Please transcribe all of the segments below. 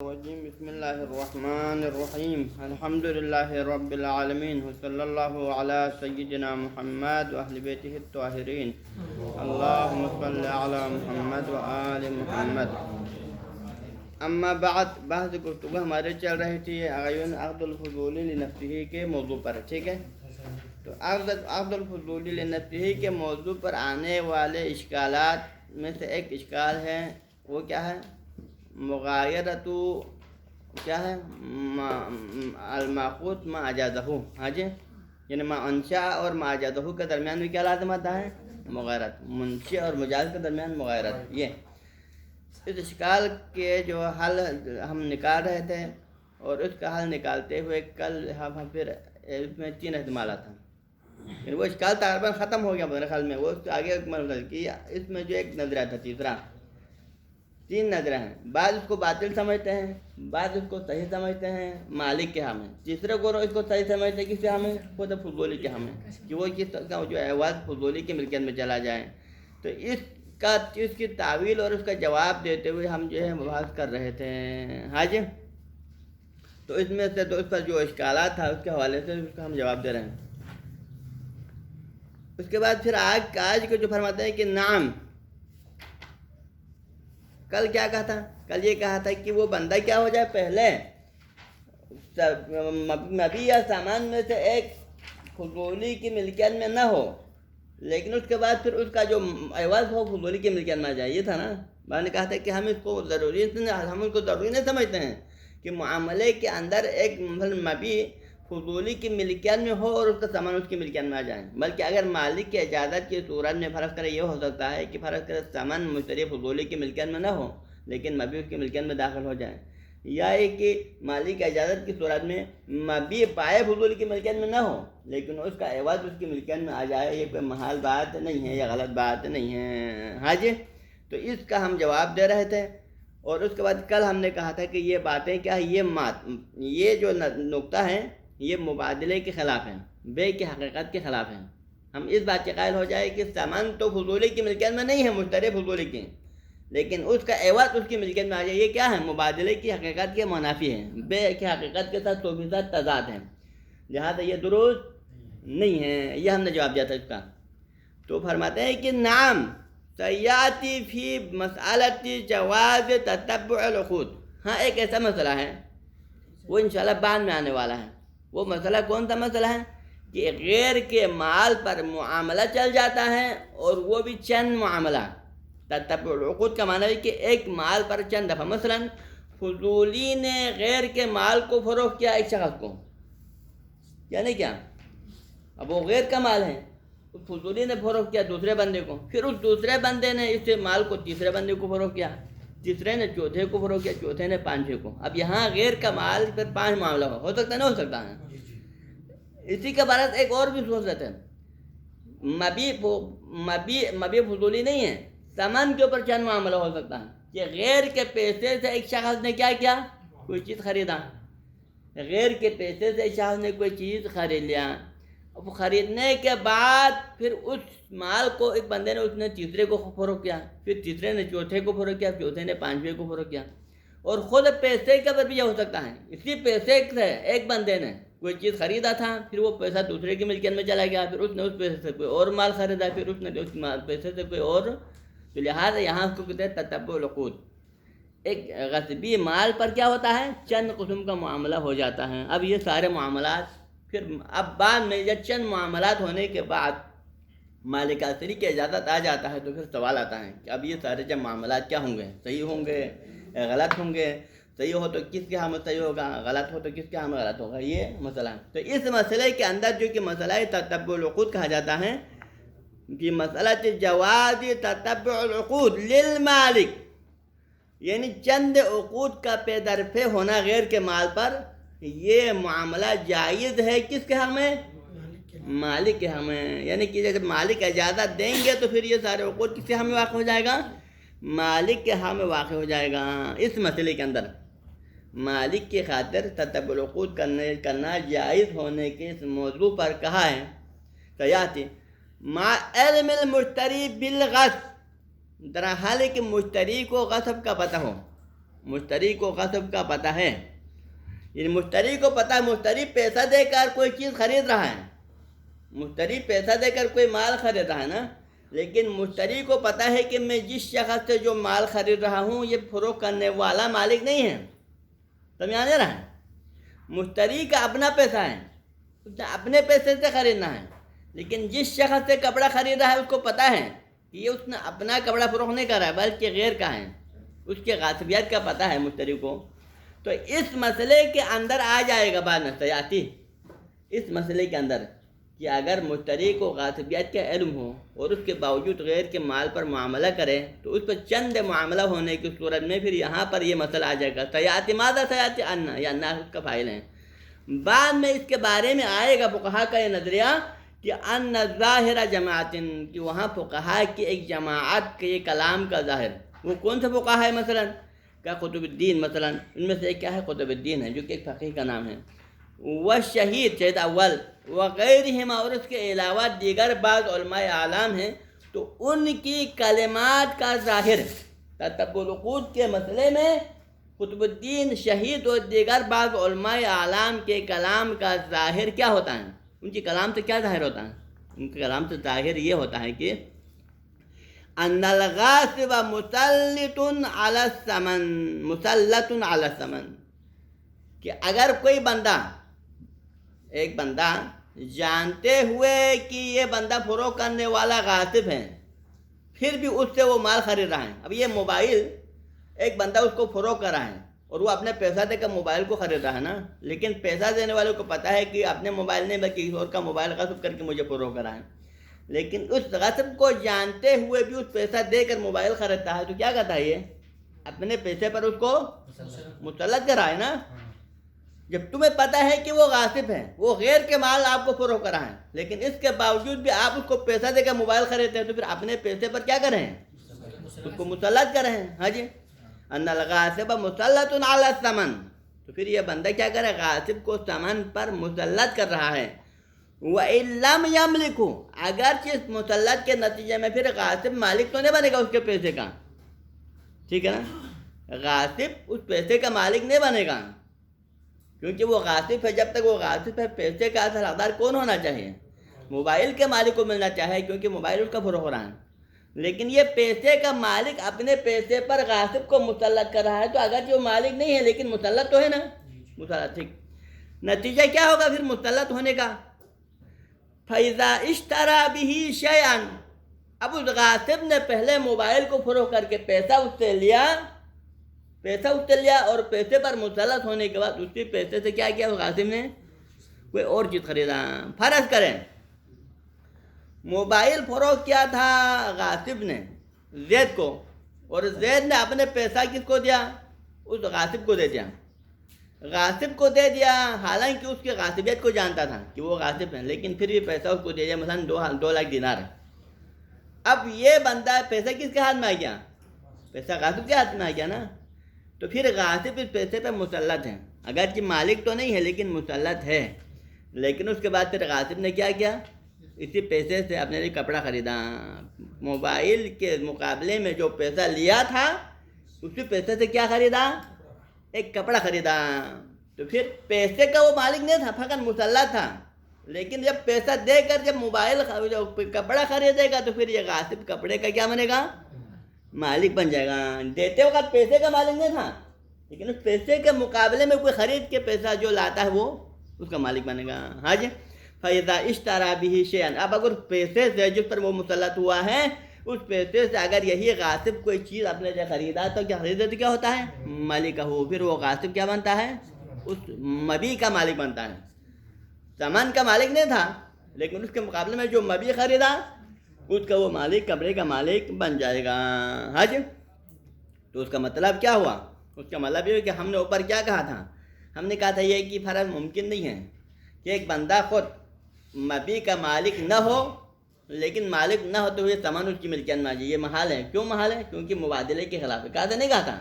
الرجيم. بسم الله الرحمن الرحيم. الحمد لله رب العالمين، وصلى الله على سيدنا محمد وأهل بيته الطاهرين. اللهم صل على محمد وآل محمد. اما بعد، بحث گفتگو ہمارے چل رہی تھی اعین عقد الفضولی لنفسہ کے موضوع پر. ٹھیک ہے، تو عقد الفضولی لنفسہ کے موضوع پر آنے والے اشکالات میں سے ایک اشکال ہے، وہ کیا ہے؟ مغایرت کیا ہے؟ الماخوذ ما اجازہ. ہاں جی، یعنی ما انشا اور ما اجازہ کے درمیان بھی کیا لازم آتا ہے؟ مغایرت. منشی اور مجاز کے درمیان مغایرت. یہ اس اشکال کے جو حل ہم نکال رہے تھے، اور اس کا حل نکالتے ہوئے کل ہم پھر اس میں 3 احتمالات ہیں. یعنی وہ اشکال تقریباً ختم ہو گیا میرے خیال میں. وہ آگے کہ اس میں جو ایک نظریہ تھا، تیسرا 3 نظریں ہیں. بعض اس کو باطل سمجھتے ہیں، بعض اس کو صحیح سمجھتے ہیں مالک کے ہم ہیں. تیسرے کو اس کو صحیح سمجھتے ہیں، کس کے ہم ہیں؟ خود فضولی کے ہم ہیں، کہ وہ کس کا جو اعواز فضولی کی ملکیت میں چلا جائے. تو اس کی تعویل اور اس کا جواب دیتے ہوئے ہم جو ہے بحث کر رہے تھے. ہاں جی، تو اس میں سے تو اس پر جو اشکالات تھا اس کے حوالے سے اس کا ہم جواب دے رہے ہیں. اس کے بعد پھر آج کو جو فرماتے ہیں کہ نام، کل کیا کہا تھا؟ کل یہ کہا تھا کہ وہ بندہ کیا ہو جائے، پہلے مبی یا سامان میں سے ایک فضولی کی ملکیت میں نہ ہو، لیکن اس کے بعد پھر اس کا جو عوض ہو فضولی کی ملکیت میں آ جائے. یہ تھا نا. میں نے کہا تھا کہ ہم اس کو ضروری نہیں سمجھتے ہیں کہ معاملے کے اندر ایک مبی فضولی کی ملکیت میں ہو اور اس کا سامان اس کی ملکیت میں آ جائے، بلکہ اگر مالک کی اجازت کی صورت میں فرض کرے یہ ہو سکتا ہے کہ فرض کرے سامان مشتری فضولی کی ملکیت میں نہ ہو لیکن مبی اس کی ملکیت میں داخل ہو جائے، یا یہ کہ مالک کی اجازت کی صورت میں مبی پائے فضولی کی ملکیت میں نہ ہو لیکن اس کا عوض اس کی ملکیت میں آ جائے. یہ کوئی محال بات نہیں ہے یا غلط بات نہیں ہے. ہاں جی، تو اس کا ہم جواب دے رہے تھے. اور اس کے بعد کل ہم نے کہا تھا کہ یہ باتیں کیا ہے، یہ جو نقطہ ہے یہ مبادلے کے خلاف ہیں، بے کی حقیقت کے خلاف ہیں. ہم اس بات کے قائل ہو جائے کہ سامان تو فضولی کی ملکیت میں نہیں ہے، مشتری فضولی کی، لیکن اس کا عوض اس کی ملکیت میں آ جائے. یہ کیا ہے؟ مبادلے کی حقیقت کے منافی ہیں، بے کی حقیقت کے ساتھ 100% تضاد ہیں، لہٰذا یہ درست نہیں ہے. یہ ہم نے جواب دیا تھا اس کا. تو فرماتے ہیں کہ نام سیاتی فی مسئلۃ جواز تتبع العقود. ہاں، ایک ایسا مسئلہ ہے وہ انشاءاللہ بعد میں آنے والا ہے. وہ مسئلہ کون سا مسئلہ ہے؟ کہ غیر کے مال پر معاملہ چل جاتا ہے، اور وہ بھی چند معاملہ. تتبع العقود کا معنی ہے کہ ایک مال پر چند دفعہ. مثلا فضولی نے غیر کے مال کو فروخت کیا ایک شخص کو، یعنی کیا؟ اب وہ غیر کا مال ہے، فضولی نے فروخت کیا دوسرے بندے کو، پھر اس دوسرے بندے نے اس مال کو تیسرے بندے کو فروخت کیا، تیسرے نے چوتھے کو فروخت کیا، چوتھے نے پانچویں کو. اب یہاں غیر کا مال پھر 5 معاملہ ہو سکتا ہے، نہ ہو سکتا ہے. اسی کے بعد ایک اور بھی صورت ہے، مبی فضولی نہیں ہے، سامان کے اوپر چند معاملہ ہو سکتا ہے کہ غیر کے پیسے سے ایک شخص نے کیا کوئی چیز خریدا. غیر کے پیسے سے ایک شخص نے کوئی چیز خرید لیا. اب خریدنے کے بعد پھر اس مال کو ایک بندے نے اس نے تیسرے کو فروخت کیا، پھر تیسرے نے چوتھے کو فروخت کیا، چوتھے نے پانچویں کو فروخت کیا. اور خود پیسے کے پر بھی یہ ہو سکتا ہے، اسی پیسے سے ایک بندے نے کوئی چیز خریدا تھا، پھر وہ پیسہ دوسرے کی ملکیت میں چلا گیا، پھر اس نے اس پیسے سے کوئی اور مال خریدا، پھر اس نے اس پیسے سے کوئی اور. تو لہٰذا یہاں اس کو کہتے ہیں تتبع العقود. ایک غصبی مال پر کیا ہوتا ہے؟ چند قسم کا معاملہ ہو جاتا ہے. اب یہ سارے معاملات پھر اب بعد میں جب چند معاملات ہونے کے بعد مالک اصلی کی اجازت آ جاتا ہے تو پھر سوال آتا ہے کہ اب یہ سارے جب معاملات کیا ہوں گے؟ صحیح ہوں گے، غلط ہوں گے؟ صحیح ہو تو کس کے ہاں میں صحیح ہوگا، غلط ہو تو کس کے ہاں میں غلط ہوگا؟ یہ مسئلہ ہے. تو اس مسئلے کے اندر جو کہ مسئلہ تتبع العقود کہا جاتا ہے کہ مسئلہ جواز تتبع العقود للمالک، یعنی چند عقود کا پے در پے ہونا غیر کے مال پر، یہ معاملہ جائز ہے کس کے حق میں؟ مالک کے حق میں. یعنی کہ جب مالک اجازت دیں گے تو پھر یہ سارے عقود کس کے حق میں واقع ہو جائے گا؟ مالک کے حق میں واقع ہو جائے گا. اس مسئلے کے اندر مالک کی خاطر تتبع العقود کرنا جائز ہونے کے اس موضوع پر کہا ہے سیاتی مع علم المشتری بالغصب، در حال کہ مشتری کو غصب کا پتہ ہو. مشتری کو غصب کا پتہ ہے، یعنی مشتری کو پتہ ہے، مشتری پیسہ دے کر کوئی چیز خرید رہا ہے، مشتری پیسہ دے کر کوئی مال خرید رہا ہے نا، لیکن مشتری کو پتہ ہے کہ میں جس شخص سے جو مال خرید رہا ہوں یہ فروخت کرنے والا مالک نہیں ہے، سمجھ آ رہا ہے؟ مشتری کا اپنا پیسہ ہے، اس نے اپنے پیسے سے خریدنا ہے، لیکن جس شخص سے کپڑا خریدا ہے اس کو پتہ ہے کہ یہ اس نے اپنا کپڑا فروخت نہیں کر رہا ہے بلکہ غیر کا ہے، اس کے غاصبیت کا پتہ ہے مشتری کو، تو اس مسئلے کے اندر آ جائے گا بعد میں سیاتی، اس مسئلے کے اندر کہ اگر مشتری کو غاصبیت کا علم ہو اور اس کے باوجود غیر کے مال پر معاملہ کرے تو اس پر چند معاملہ ہونے کی صورت میں پھر یہاں پر یہ مسئلہ آ جائے گا سیاتی مادہ سیاتی انا یا انا اس کا فائل ہے، بعد میں اس کے بارے میں آئے گا فقہا کا یہ نظریہ کہ ان ظاہر جماعت، کہ وہاں فقہا کی ایک جماعت کے یہ کلام کا ظاہر، وہ کون سے فقہا ہے مثلا کیا قطب الدین، مثلا ان میں سے ایک کیا ہے قطب الدین ہے جو کہ ایک فقیہ کا نام ہے، والشہید شہید اول وغیرہما، اور اس کے علاوہ دیگر بعض علماء اعلام ہیں، تو ان کی کلمات کا ظاہر تتبع العقود کے مسئلے میں قطب الدین شہید اور دیگر بعض علماء اعلام کے کلام کا ظاہر کیا ہوتا ہے، ان کے کلام سے کیا ظاہر ہوتا ہے، ان کے کلام سے ظاہر یہ ہوتا ہے کہ ان الغاصب مسلط علی الثمن، مسلط علی الثمن، کہ اگر کوئی بندہ، ایک بندہ جانتے ہوئے کہ یہ بندہ فروخت کرنے والا غاصب ہے پھر بھی اس سے وہ مال خرید رہا ہے، اب یہ موبائل ایک بندہ اس کو فروخت کر رہا ہے اور وہ اپنے پیسہ دے کر موبائل کو خرید رہا ہے نا، لیکن پیسہ دینے والے کو پتہ ہے کہ اپنے موبائل نہیں بلکہ کسی اور کا موبائل غصب کر کے مجھے فروخت کرا ہے، لیکن اس غصب کو جانتے ہوئے بھی اس پیسہ دے کر موبائل خریدتا ہے تو کیا کہتا ہے، یہ اپنے پیسے پر اس کو مسلط کر رہا ہے نا، جب تمہیں پتہ ہے کہ وہ غاصب ہے، وہ غیر کے مال آپ کو فروخت کرا ہے، لیکن اس کے باوجود بھی آپ اس کو پیسہ دے کر موبائل خریدتے ہیں تو پھر اپنے پیسے پر کیا کریں، اس کو مسلط کریں، ہاں جی، ان الغاصب مسلط علی الثمن، تو پھر یہ بندہ کیا کرے، غاصب کو ثمن پر مسلط کر رہا ہے، وَإِن لَمْ يَمْلِكُ، اگرچہ اس مسلط کے نتیجے میں پھر غاصب مالک تو نہیں بنے گا اس کے پیسے کا، ٹھیک ہے نا، غاصب اس پیسے کا مالک نہیں بنے گا کیونکہ وہ غاصب ہے، جب تک وہ غاصب ہے پیسے کا اصل حقدار کون ہونا چاہیے، موبائل کے مالک کو ملنا چاہیے کیونکہ موبائل اس کا فروخت ہو رہا ہے، لیکن یہ پیسے کا مالک اپنے پیسے پر غاصب کو مسلط کر رہا ہے تو اگرچہ وہ مالک نہیں ہے لیکن مسلط تو ہے نا، مسلط، ٹھیک، نتیجہ کیا ہوگا پھر مسلط ہونے کا، فَإِذَا اشْتَرَى بِهِ شَيْئًا، اب اس غاصب نے پہلے موبائل کو فروخت کر کے پیسہ اس سے لیا اور پیسے پر مسلط ہونے کے بعد اسی پیسے سے کیا کیا غاصب نے کوئی اور چیز خریدا، فرض کریں موبائل فروخت کیا تھا غاصب نے زید کو، اور زید نے اپنے پیسہ کس کو دیا، اس غاصب کو دے دیا، غاصب کو دے دیا حالانکہ اس کی غاصبیت کو جانتا تھا کہ وہ غاصب ہیں، لیکن پھر بھی پیسہ اس کو دے دیا مثلا 2 لاکھ دینار، اب یہ بندہ پیسہ کس کے ہاتھ میں آ گیا، پیسہ غاصب کے ہاتھ میں آ گیا نا، تو پھر غاصب اس پیسے پہ مسلط ہے، اگرچہ مالک تو نہیں ہے لیکن مسلط ہے، لیکن اس کے بعد پھر غاصب نے کیا کیا، اسی پیسے سے اپنے لیے کپڑا خریدا، موبائل کے مقابلے میں جو پیسہ لیا تھا اسی پیسے سے کیا خریدا، ایک کپڑا خریدا، تو پھر پیسے کا وہ مالک نہیں تھا، فقط مسلط تھا، لیکن جب پیسہ دے کر جب موبائل کپڑا خریدے گا تو پھر یہ غاصب کپڑے کا کیا بنے گا، مالک بن جائے گا، دیتے وقت پیسے کا مالک نہیں تھا لیکن اس پیسے کے مقابلے میں کوئی خرید کے پیسہ جو لاتا ہے وہ اس کا مالک بنے گا، ہاں جی، فَإِذَا اشْتَرَى بِهِ شَيْئًا، اب اگر پیسے سے جس پر وہ مسلط ہوا ہے اس پیسے سے اگر یہی غاصب کوئی چیز اپنے سے خریدا تو کیا خریدے تو کیا ہوتا ہے، مالک ہو، پھر وہ غاصب کیا بنتا ہے، اس مبیع کا مالک بنتا ہے، سامان کا مالک نہیں تھا لیکن اس کے مقابلے میں جو مبیع خریدا اس کا وہ مالک کپڑے کا مالک بن جائے گا، ہاں جی، تو اس کا مطلب کیا ہوا، اس کا مطلب یہ کہ ہم نے اوپر کیا کہا تھا، ہم نے کہا تھا یہ کہ فرض ممکن نہیں ہے کہ ایک بندہ خود مبیع کا مالک نہ ہو لیکن مالک نہ ہوتے ہوئے سامان اس کی ملکیت میں آ جائے، یہ محال ہے، کیوں محال ہے، کیونکہ مبادلے کے خلاف ہے، کہا تھا نہیں کہا تھا،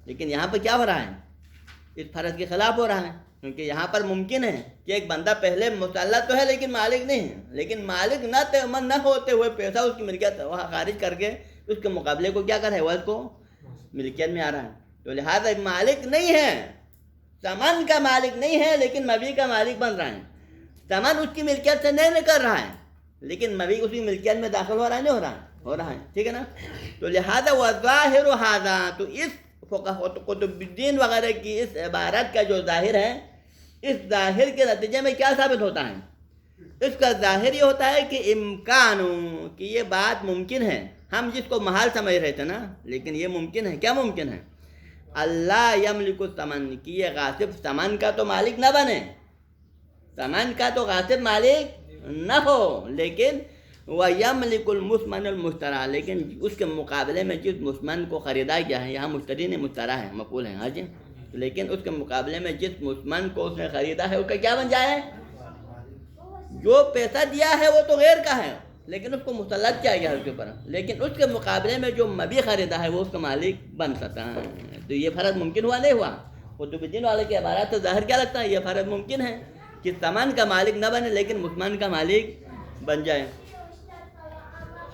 لیکن یہاں پہ کیا ہو رہا ہے، اس فرض کے خلاف ہو رہا ہے، کیونکہ یہاں پر ممکن ہے کہ ایک بندہ پہلے مسلط تو ہے لیکن مالک نہیں ہے، لیکن مالک نہ ہوتے ہوئے پیسہ اس کی ملکیت وہاں خارج کر کے اس کے مقابلے کو کیا کر رہا ہے، وہ اس کو ملکیت میں آ رہا ہے، تو لہذا مالک نہیں ہے، ثمن کا مالک نہیں ہے، لیکن مبیع کا مالک بن رہا ہے. ثمن اس کی ملکیت سے نہیں نکل رہا ہے، لیکن مبیع اس کی ملکیت میں داخل ہو رہا ہے، نہیں ہو رہا ہے، ہو رہا ہے. ٹھیک ہے نا. تو لہذا وظاہر ھذا، تو اس قطب الدین وغیرہ کی اس عبارت کا جو ظاہر ہے، اس ظاہر کے نتیجے میں کیا ثابت ہوتا ہے؟ اس کا ظاہر یہ ہوتا ہے کہ امکان، کہ یہ بات ممکن ہے. ہم جس کو محال سمجھ رہے تھے نا، لیکن یہ ممکن ہے. کیا ممکن ہے؟ اللہ یملک الثمن، کہ یہ غاصب ثمن کا تو مالک نہ بنے، ثمن کا تو غاصب مالک نہ ہو، لیکن وَيَمْلِكُ الْمُثْمَنَ الْمُشْتَرَى، لیکن اس کے مقابلے میں جس مثمن کو خریدا گیا ہے، یہاں مشتری نے مشترا ہے، مفعول ہے. ہاں جی. لیکن اس کے مقابلے میں جس مثمن کو اس نے خریدا ہے، اس کا کیا بن جائے؟ جو پیسہ دیا ہے وہ تو غیر کا ہے، لیکن اس کو مسلط کیا گیا ہے اس کے اوپر، لیکن اس کے مقابلے میں جو مبیع خریدا ہے وہ اس کا مالک بن سکتا ہے. تو یہ فرض ممکن ہوا نہیں ہوا؟ قطب الدین والے کے عبارات سے ظاہر کیا لگتا ہے؟ یہ فرض ممکن ہے کہ ثمن کا مالک نہ بنے، لیکن مثمن کا مالک بن جائے.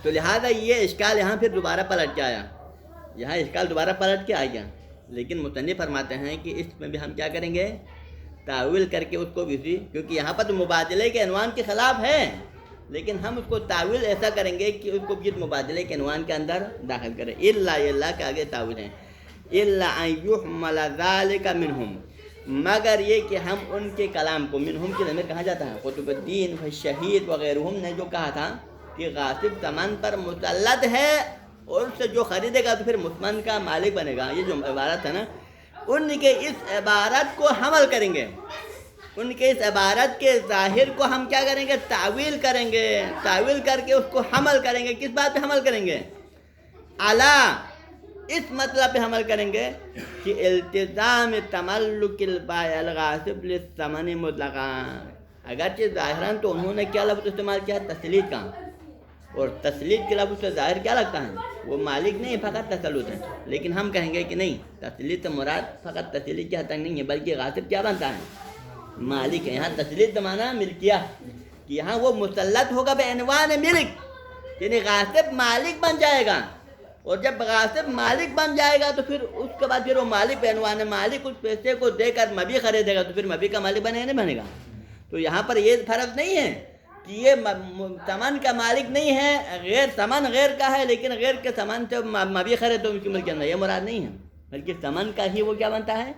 تو لہذا یہ اشکال یہاں پھر دوبارہ پلٹ کے آیا، یہاں اشکال دوبارہ پلٹ کے آ گیا. لیکن مصنف فرماتے ہیں کہ اس میں بھی ہم کیا کریں گے؟ تعویل کر کے اس کو بھی، کیونکہ یہاں پر تو مبادلے کے عنوان کے خلاف ہے، لیکن ہم اس کو تعویل ایسا کریں گے کہ اس کو بھی مبادلے کے عنوان کے اندر داخل کریں. اللہ کے آگے تعویل ہے، الا ان یحمل ذلک منہم، مگر یہ کہ ہم ان کے کلام کو، منہم کی ضمیر کہا جاتا ہے. قطب الدین شہید وغیرہم نے جو کہا تھا کہ غاصب ثمن پر مسلط ہے اور اس سے جو خریدے گا تو پھر مثمن کا مالک بنے گا، یہ جو عبارت ہے نا، ان کے اس عبارت کو حمل کریں گے، ان کے اس عبارت کے ظاہر کو ہم کیا کریں گے؟ تعویل کریں گے. تعویل کر کے اس کو حمل کریں گے. کس بات پہ حمل کریں گے؟ اس مطلب پہ حمل کریں گے کہ التزام تملک البائع الغاصب للثمن مطلقا. اگرچہ ظاہراً تو انہوں نے کیا لفظ استعمال کیا؟ تسلیط کا، اور تسلیط کے لفظ سے ظاہر کیا لگتا ہے؟ وہ مالک نہیں، فقط تسلط ہے. لیکن ہم کہیں گے کہ نہیں، تسلیط سے مراد فقط تسلیط کی حد تک نہیں ہے، بلکہ غاصب کیا بنتا ہے؟ مالک ہے. یہاں تسلیط معنی ملکیہ، کہ یہاں وہ مسلط ہوگا بعنوان ملک، یعنی غاصب مالک بن جائے گا. اور جب غاصب مالک بن جائے گا تو پھر اس کے بعد پھر وہ مالک بعنوان مالک اس پیسے کو دے کر مبیع خریدے گا، تو پھر مبیع کا مالک بنے یا نہیں بنے گا؟ تو یہاں پر یہ فرض نہیں ہے کہ یہ ثمن کا مالک نہیں ہے، غیر ثمن غیر کا ہے، لیکن غیر کے ثمن سے مبیع خرید تو اس کی ملکیت نہیں، یہ مراد نہیں ہے، بلکہ ثمن کا ہی وہ کیا بنتا ہے؟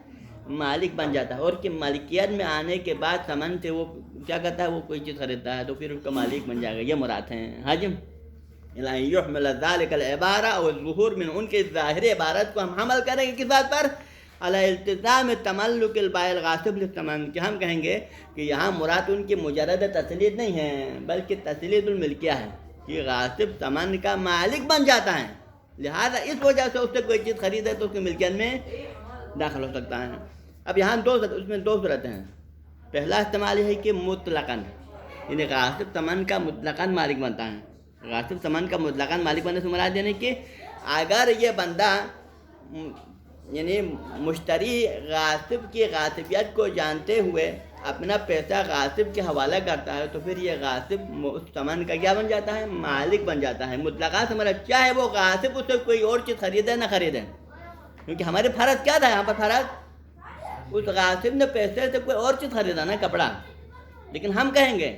مالک بن جاتا ہے. اور کہ مالکیت میں آنے کے بعد ثمن سے وہ کیا کرتا ہے؟ وہ کوئی چیز خریدتا ہے تو پھر اس کا مالک بن جائے گا، یہ مراد ہے. حاجم یحمل ذلک العبارہ اور ظہور من، ان کے ظاہر عبارت کو ہم حمل کریں گے کس بات پر؟ علی التزام تملک البائع الغاصب للثمن، کہ ہم کہیں گے کہ یہاں مراد ان کی مجرد تسلیط نہیں ہے، بلکہ تسلیط الملکیہ ہے، کہ غاصب ثمن کا مالک بن جاتا ہے. لہذا اس وجہ سے اس سے کوئی چیز خریدے تو اس کی ملکیت میں داخل ہو سکتا ہے. اب یہاں اس میں دو صورتیں ہیں. پہلا استعمال یہ ہے کہ مطلقاً، یعنی غاصب ثمن کا مطلقاً مالک بنتا ہے. غاصب ثمن کا مطلقاً مالک بننے سے مراد یعنی کہ اگر یہ بندہ یعنی مشتری غاصب کی غاصبیت کو جانتے ہوئے اپنا پیسہ غاصب کے حوالہ کرتا ہے تو پھر یہ غاصب اس ثمن کا کیا بن جاتا ہے؟ مالک بن جاتا ہے. مطلقاً سے مراد چاہے وہ غاصب اس سے کوئی اور چیز خریدے نہ خریدے، کیونکہ ہمارے فرض کیا تھا یہاں پر؟ فرض اس غاصب نے پیسے سے کوئی اور چیز خریدا نا، کپڑا، لیکن ہم کہیں گے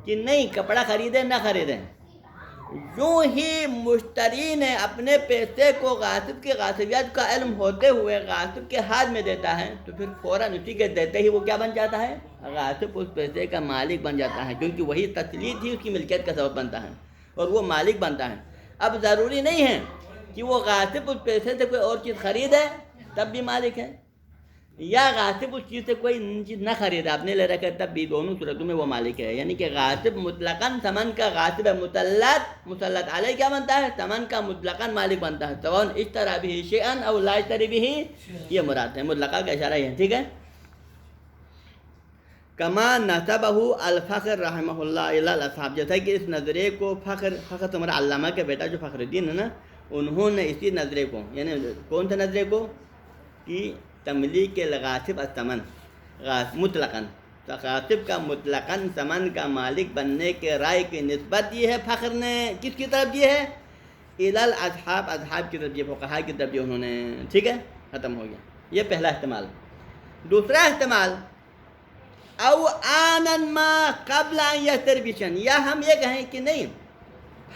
کہ نہیں، کپڑا خریدے نہ خریدیں، یوں ہی مشتری نے اپنے پیسے کو غاصب کی غاصبیت کا علم ہوتے ہوئے غاصب کے ہاتھ میں دیتا ہے تو پھر فوراً اسی کے دیتے ہی وہ کیا بن جاتا ہے؟ غاصب اس پیسے کا مالک بن جاتا ہے، کیونکہ وہی تسلیط ہی اس کی ملکیت کا سبب بنتا ہے اور وہ مالک بنتا ہے. اب ضروری نہیں ہے کہ وہ غاصب اس پیسے سے کوئی اور چیز خریدے تب بھی مالک ہے، یا غاصب اس چیز سے کوئی چیز نہ خریدے، آپ نے لے رکھا تب بھی، دونوں صورتوں میں وہ مالک ہے. یعنی کہ غاصب مطلقاً ثمن کا غاصب ہے، مسلط علیہ کیا بنتا ہے؟ ثمن کا مطلقاً مالک بنتا ہے. سواء اشتری به شیئا او لا اشتری به، یہ مراد ہے. مطلقہ کا اشارہ یہ ہے. ٹھیک ہے. کما نسبہ الفخر رحمہ اللہ الی الاصحاب، جیسا کہ اس نظریے کو فخر ہمارا علامہ کے بیٹا جو فخر الدین ہے نا، انہوں نے اسی نظریے کو، یعنی کون سے نظریے کو؟ کہ تملیک الغاصب الثمن مطلقاً، غاصب کا مطلقاً ثمن کا مالک بننے کے رائے کی نسبت یہ ہے فخر نے کس کی طرف دی ہے؟ الی الاصحاب، اصحاب کی طرف دی، فقہاء کی طرف دی انہوں نے. ٹھیک ہے. ختم ہو گیا. یہ پہلا احتمال. دوسرا احتمال او آنن ما قبل ان یستربشن، یا ہم یہ کہیں کہ نہیں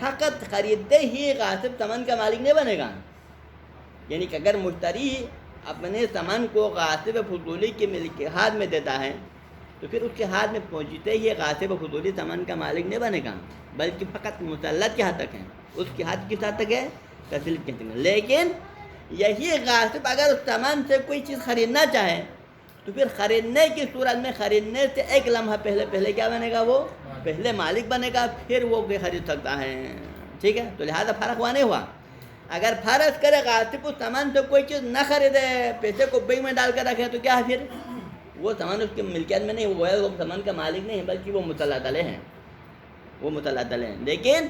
فقط خریدتے ہی غاصب سامان کا مالک نہیں بنے گا. یعنی کہ اگر مشتری اپنے سامان کو غاصب فضولی کے ملک ہاتھ میں دیتا ہے تو پھر اس کے ہاتھ میں پہنچتے ہی غاصب فضولی سامان کا مالک نہیں بنے گا، بلکہ فقط مسلط کے حد تک ہے. اس کے ہاتھ کس حد تک ہے؟ تسلیم کے حد تک. لیکن یہی غاصب اگر اس سامان سے کوئی چیز خریدنا چاہے تو پھر خریدنے کی صورت میں خریدنے سے ایک لمحہ پہلے کیا بنے گا؟ وہ پہلے مالک بنے گا، پھر وہ خرید سکتا ہے. ٹھیک ہے، تو لہذا فرق ہوا نہیں ہوا. اگر فرض کرے غاصب اس سامان سے کوئی چیز نہ خریدے، پیسے کو بینک میں ڈال کر رکھے، تو کیا ہے پھر؟ وہ سامان اس کی ملکیت میں نہیں، وہ سامان کا مالک نہیں ہے، بلکہ وہ مطلع علیہ ہیں. وہ مطلع علیہ ہیں. لیکن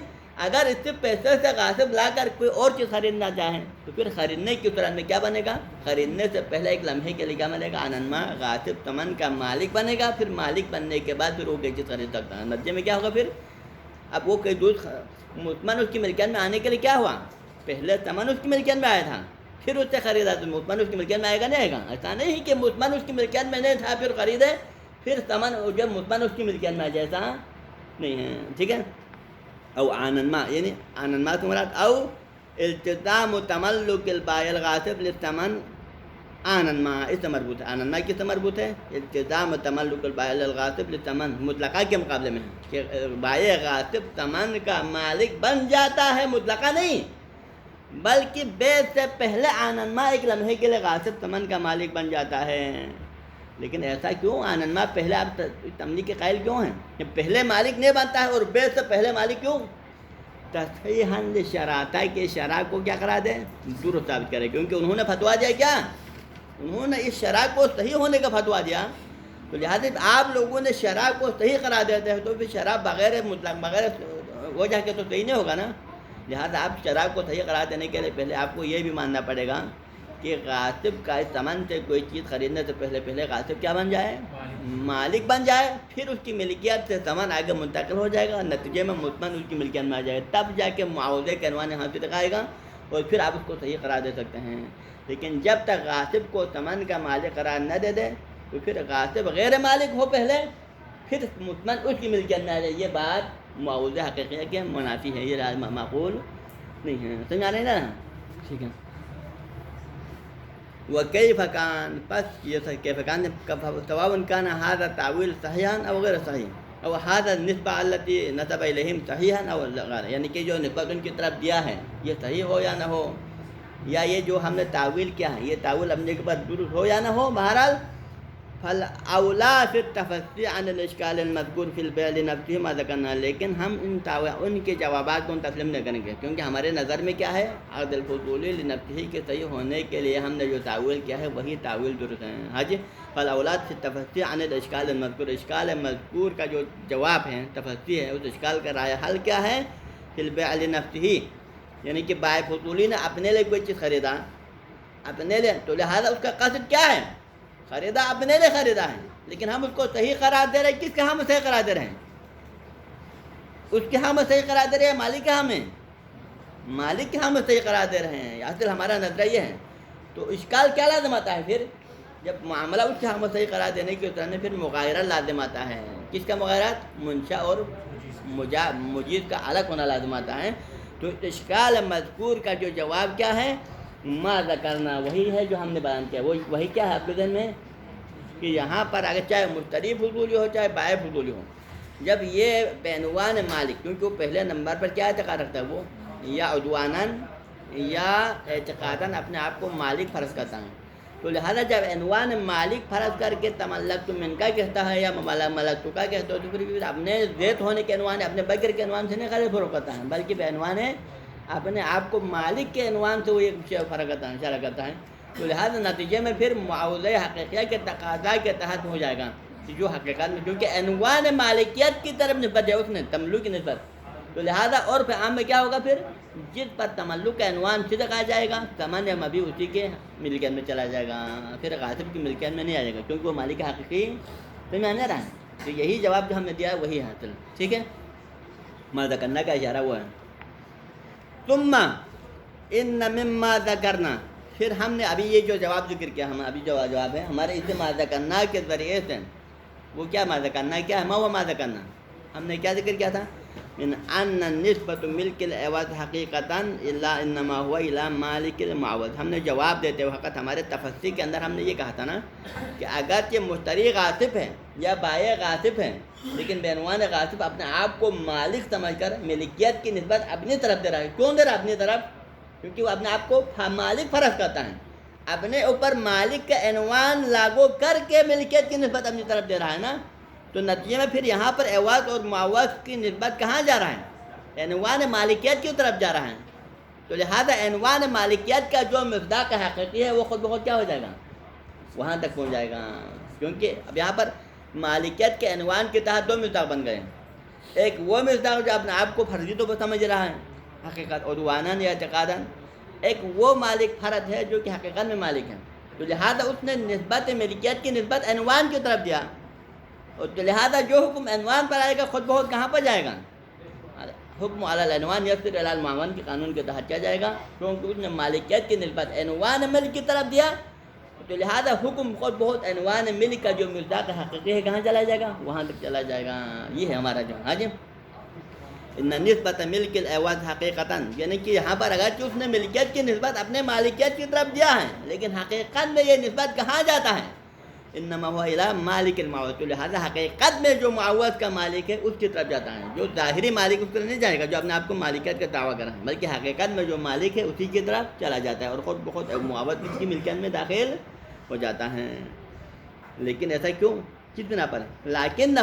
اگر اس سے پیسے سے غاصب لا کر کوئی اور چیز خریدنا چاہیں تو پھر خریدنے کی صورت میں کیا بنے گا؟ خریدنے سے پہلے ایک لمحے کے لیے کیا بنے گا؟ آنما غاصب سامان کا مالک بنے گا. پھر مالک بننے کے بعد پھر وہ کوئی چیز خرید سکتا ہے. نتیجے میں کیا ہوگا پھر؟ اب وہ کوئی مطمئن اس کی ملکیت میں آنے کے لیے کیا ہوا؟ پہلے سامان اس کی ملکیت میں آیا تھا، پھر اس سے خریدا تو مطمئن اس کی ملکیت میں آئے گا نہیں آئے گا؟ ایسا نہیں کہ مطمئن اس کی ملکیت میں نہیں تھا پھر خریدے پھر سامان جب مطمئن اس کی ملکیت میں آ جائے، ایسا نہیں ہے. ٹھیک ہے. او آنما، یعنی آنما سے مراد او التزام تملک البائع الغاصب للثمن. آنما اس سے مربوط ہے. آنما کس سے مربوط ہے؟ التزام تملک البائع الغاصب للثمن، مطلقہ کے مقابلے میں کہ بائع غاصب ثمن کا مالک بن جاتا ہے، مطلقہ نہیں، بلکہ بیع سے پہلے آنما ایک لمحے کے لیے غاصب ثمن کا مالک بن جاتا ہے. لیکن ایسا کیوں؟ آنما پہلے آپ تملیک کے قائل کیوں ہیں؟ کہ پہلے مالک نہیں بنتا ہے اور بیع سے پہلے مالک کیوں؟ تصحیحاً للشراطہ کے شرع کو کیا کرا دیں؟ درست ثابت کرے. کیونکہ انہوں نے فتویٰ دیا کیا؟ انہوں نے اس شرع کو صحیح ہونے کا فتویٰ دیا. تو لہٰذا آپ لوگوں نے شرع کو صحیح قرار دیتے ہیں تو پھر شرع بغیر مطلق بغیر وجہ کے تو صحیح نہیں ہوگا نا. لہٰذا آپ شرع کو صحیح قرار دینے کے لیے پہلے آپ کو یہ بھی ماننا پڑے گا کہ غاصب کا اس سامان سے کوئی چیز خریدنے سے پہلے غاصب کیا بن جائے؟ مالک بن جائے. پھر اس کی ملکیت سے سامان آگے منتقل ہو جائے گا، نتیجے میں مطمئن اس کی ملکیت میں آ جائے، تب جا کے معاوضے کے عنوان یہاں سے دکھائے گا اور پھر آپ اس کو صحیح قرار دے سکتے ہیں. لیکن جب تک غاصب کو سامان کا مالک قرار نہ دے دے تو پھر غاصب غیر مالک ہو پہلے، پھر مطمئن اس کی ملکیت میں آ جائے. یہ بات معاوضے حقیقی کے منافی ہے، یہ معقول نہیں ہے. سمجھ آ رہے ہیں نا؟ ٹھیک ہے. وكيف كان بس كيف كان سواء كان هذا التأويل صحيحا أو غير صحيح أو هذا النسبة التي نسب إليهم صحيحا أو غير، یعنی کہ جو نسبت ان کی طرف دیا ہے یہ صحیح ہو یا نہ ہو، یا یہ جو ہم نے تعویل کیا ہے یہ تعویل اپنے کے بعد درست ہو یا نہ ہو، بہرحال فالاولا فی التفصیل عن الاشکال المذکور فی البیع لنفسہ ما ذکرنا. لیکن ہم ان کے جوابات کو تسلیم نہیں کریں گے، کیونکہ ہمارے نظر میں کیا ہے؟ عقد الفضولی لنفسہ کے صحیح ہونے کے لیے ہم نے جو تعویل کیا ہے وہی تعویل درست ہے. ہاں جی. فالاولا فی التفصیل عن الاشکال المذکور، اشکال مذکور کا جو جواب ہے تفصیل ہے، اس اشکال کا رائے حل کیا ہے؟ فی البیع لنفسہ، یعنی کہ بائع فضولی نے اپنے لیے کوئی چیز خریدا اپنے لیے، تو لہذا اس کا قصد کیا ہے؟ خریدا اپنے لیے خریدا ہے، لیکن ہم اس کو صحیح قرار دے رہے ہیں. کس کے ہم صحیح قرار دے رہے ہیں؟ اس کے ہم صحیح قرار دے رہے ہیں، مالک کے ہمیں مالک کے ہم صحیح قرار دے رہے ہیں. اصل ہمارا نظریہ یہ ہے. تو اشکال کیا لازم آتا ہے پھر؟ جب معاملہ اس کے ہم صحیح قرار دینے کی طرح پھر مغایرہ لازم آتا ہے. کس کا مغایرات؟ منشا اور مجید کا الگ ہونا لازم آتا ہے. تو اشکال مذکور کا جو جواب کیا ہے؟ ما ذکرنا، وہی ہے جو ہم نے بیان کیا. وہی کیا ہے آپ کے ذہن میں؟ کہ یہاں پر اگر چاہے مشتری فضولی ہو چاہے بائع فضولی ہو، جب یہ بعنوان مالک، کیونکہ وہ پہلے نمبر پر کیا اعتقاد رکھتا ہے؟ وہ یا عدواناً یا اعتقاداً اپنے آپ کو مالک فرض کرتا ہے. تو لہذا جب عنوان مالک فرض کر کے تملکت من کا کہتا ہے یا ملکت کا کہتا ہے، تو پھر اپنے ذات ہونے کے عنوان اپنے بکر کے عنوان سے نہیں خرید فروخت کرتا ہے، بلکہ بعنوان ہے اپنے آپ کو مالک کے عنوان سے وہ ایک فرق کرتا ہے، اشارہ کرتا ہے. تو لہٰذا نتیجے میں پھر معاوضہ حقیقیہ کے تقاضا کے تحت ہو جائے گا جو حقیقت میں، کیونکہ عنوان مالکیت کی طرف نسبت ہے اس نے، تملک کی نسبت. تو لہٰذا اور پھر عام میں کیا ہوگا؟ پھر جس پر تملک کا عنوان صدق آ جائے گا، ثمن یا مبیع اسی کے ملکیت میں چلا جائے گا، پھر غاصب کی ملکیت میں نہیں آ جائے گا، کیونکہ وہ مالک حقیقی تو میں آنے رہا ہے. تو یہی جواب جو ہم نے دیا ہے وہی حاصل. ٹھیک ہے. ماذا کرنا کا اشارہ ہوا ہے. ثم ان مما ذکرنا، پھر ہم نے ابھی یہ جو جواب ذکر کیا، ہم ابھی جو جواب ہے ہمارے اسے ماذا کرنا کے ذریعے سے، وہ کیا ماذا کرنا کیا ہے، ما وہ ماذا کرنا ہم نے کیا ذکر کیا تھا، من ان نسبت ملک العوض حقیقتاً الا انما هو الى مالک المعوض. ہم نے جواب دیتے وقت ہمارے تفسیر کے اندر ہم نے یہ کہا تھا نا کہ اگر یہ مشتری غاصب ہے یا بائع غاصب ہے، لیکن بعنوان غاصب اپنے آپ کو مالک سمجھ کر ملکیت کی نسبت اپنی طرف دے رہا ہے. کیوں دے رہا ہے اپنی طرف؟ کیونکہ وہ اپنے آپ کو مالک فرض کرتا ہے، اپنے اوپر مالک کا عنوان لاگو کر کے ملکیت کی نسبت اپنی طرف دے رہا ہے نا. تو نتیجے میں پھر یہاں پر عوض اور معوض کی نسبت کہاں جا رہا ہے؟ عنوان مالکیت کی طرف جا رہا ہے. تو لہذا عنوان مالکیت کا جو مصداق حقیقی ہے وہ خود بخود کیا ہو جائے گا، وہاں تک پہنچ جائے گا. کیونکہ اب یہاں پر مالکیت کے عنوان کے تحت دو مصداق بن گئے. ایک وہ مصداق جو اپنے آپ کو فرضی طور پر سمجھ رہا ہے حقیقت عدواناً یا اعتقاداً، ایک وہ مالک فرد ہے جو کہ حقیقت میں مالک ہے. تو لہذا اس نے نسبت ملکیت کی نسبت عنوان کی طرف دیا، اور تو لہذا جو حکم عنوان پر آئے گا خود بہت کہاں پر جائے گا، حکم علی العنوان یفسر علی المعون کے قانون کے تحت کیا جائے گا. کیونکہ اس نے مالکیت کی نسبت عنوان ملک کی طرف دیا، تو لہذا حکم خود بہت عنوان ملک کا جو مصداق حقیقی ہے کہاں چلا جائے گا، وہاں تک چلا جائے گا. یہ ہے ہمارا جو ہاں جی ان نسبت ملک العوض حقیقتاً، یعنی کہ یہاں پر اگرچہ اس نے ملکیت کی نسبت اپنے مالکیت کی طرف دیا ہے، لیکن حقیقت میں یہ نسبت کہاں جاتا ہے، انما هو الى مالک المعوض. تو لہذا حقیقت میں جو معوض کا مالک ہے اس کی طرف جاتا ہے. جو ظاہری مالک اس طرف نہیں جائے گا جو اپنے آپ کو مالکیت کا دعویٰ کرا ہے، بلکہ حقیقت میں جو مالک ہے اسی کی طرف چلا جاتا ہے، اور خود بخود معوض اس کی ملکیت میں داخل ہو جاتا ہے. لیکن ایسا کیوں، کس بنا پر؟ لیکن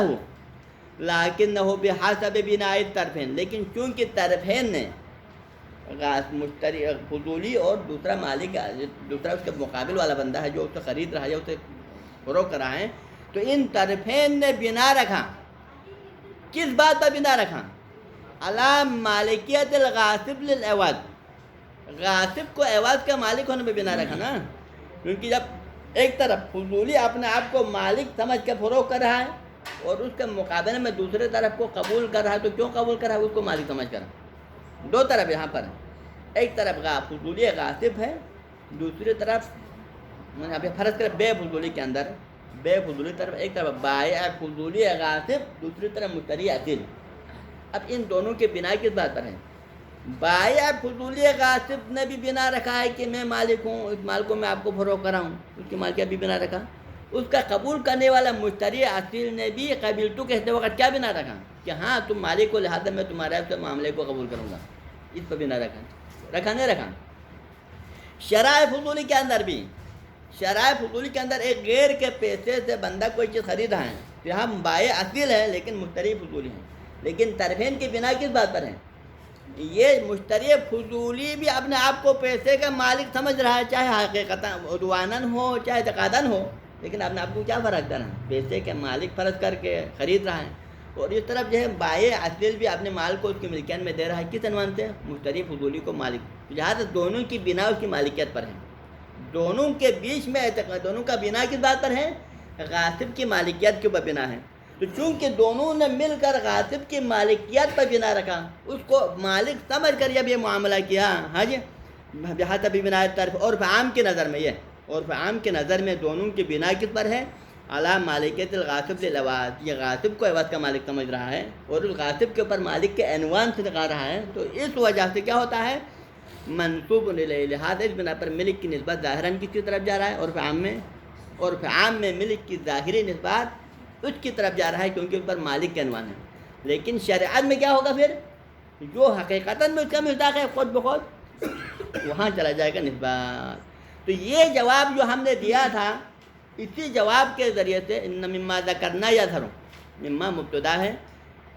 نہ بحسب بناء الطرفین، لیکن چونکہ طرفین نے مشتری فضولی اور دوسرا مالک، دوسرا اس کے مقابل والا بندہ ہے جو اسے خرید رہا ہے یا اسے فروخت کر رہا ہے، تو ان طرفین نے بنا رکھا، کس بات پر بنا رکھا، علی مالکیت الغاصب للعوض، غاصب کو عوض کا مالک ہونے پہ بنا رکھا نا. کیونکہ جب ایک طرف فضولی اپنے آپ کو مالک سمجھ کے فروخت کر رہا ہے اور اس کے مقابلے میں دوسرے طرف کو قبول کر رہا ہے، تو کیوں قبول کر رہا ہے؟ اس کو مالک سمجھ کر. دو طرف یہاں پر، ایک طرف فضولی غاصب ہے، دوسری طرف ابھی فرض کر بے فضولی کے اندر، بے فضولی طرف ایک طرف بائع فضولی غاصب، دوسری طرف مشتری اصیل. اب ان دونوں کے بنا کس بات پر ہے؟ بائع فضولی غاصب نے بھی بنا رکھا ہے کہ میں مالک ہوں، اس مال کو میں آپ کو فروخت کر رہا ہوں، اس کی مالکیت بھی بنا رکھا. اس کا قبول کرنے والا مشتری اصیل نے بھی قبیلتو کہتے وقت کیا بنا رکھا کہ ہاں تم مالک کو، لہٰذا میں تمہارے سے معاملے کو قبول کروں گا. اس پر بنا رکھا نہیں رکھا. شرائع فضولی کے اندر بھی، شرائع فضولی کے اندر ایک غیر کے پیسے سے بندہ کوئی چیز خرید رہا ہے، یہاں بائع اصیل ہے لیکن مشتری فضولی ہے. لیکن طرفین کی بنا کس بات پر ہے؟ یہ مشتری فضولی بھی اپنے آپ کو پیسے کا مالک سمجھ رہا ہے، چاہے حقیقتاً عدواناً ہو چاہے اعتقاداً ہو، لیکن اپنے آپ کو کیا فرض کر رہا ہے؟ پیسے کے مالک فرض کر کے خرید رہا ہے. اور اس طرف جو ہے بائع اصیل بھی اپنے مال کو اس کی ملکیت میں دے رہا ہے. کس عنوان سے؟ مشتری فضولی کو مالک. لہٰذا دونوں کی بنا اس کی مالکیت پر ہے. دونوں کے بیچ میں دونوں کا بنا کس بات پر ہے؟ غاصب کی مالکیت کے اوپر بنا ہے. تو چونکہ دونوں نے مل کر غاصب کی مالکیت پر بنا رکھا، اس کو مالک سمجھ کر جب یہ معاملہ کیا، ہاں جی بحسب بناء طرف، اور عام کی نظر میں یہ، اور عام کی نظر میں دونوں کی بنا کس پر ہے؟ علی مالکیت الغاصب للعوض. یہ غاصب کو عوض کا مالک سمجھ رہا ہے اور اس غاصب کے اوپر مالک کے عنوان سے لگا رہا ہے. تو اس وجہ سے کیا ہوتا ہے؟ منصوب الیہ، لہٰذا اس بنا پر ملک کی نسبت ظاہراً کس کی طرف جا رہا ہے؟ اور عام میں ملک کی ظاہری نسبت اس کی طرف جا رہا ہے کیونکہ اس پر مالک کے عنوان ہے. لیکن شریعت میں کیا ہوگا پھر؟ جو حقیقتاً میں اس کا مصداق ہے خود بخود وہاں چلا جائے گا نسبت. تو یہ جواب جو ہم نے دیا تھا، اسی جواب کے ذریعے سے ان مما ذکرنا یظہر، مما مبتدا ہے،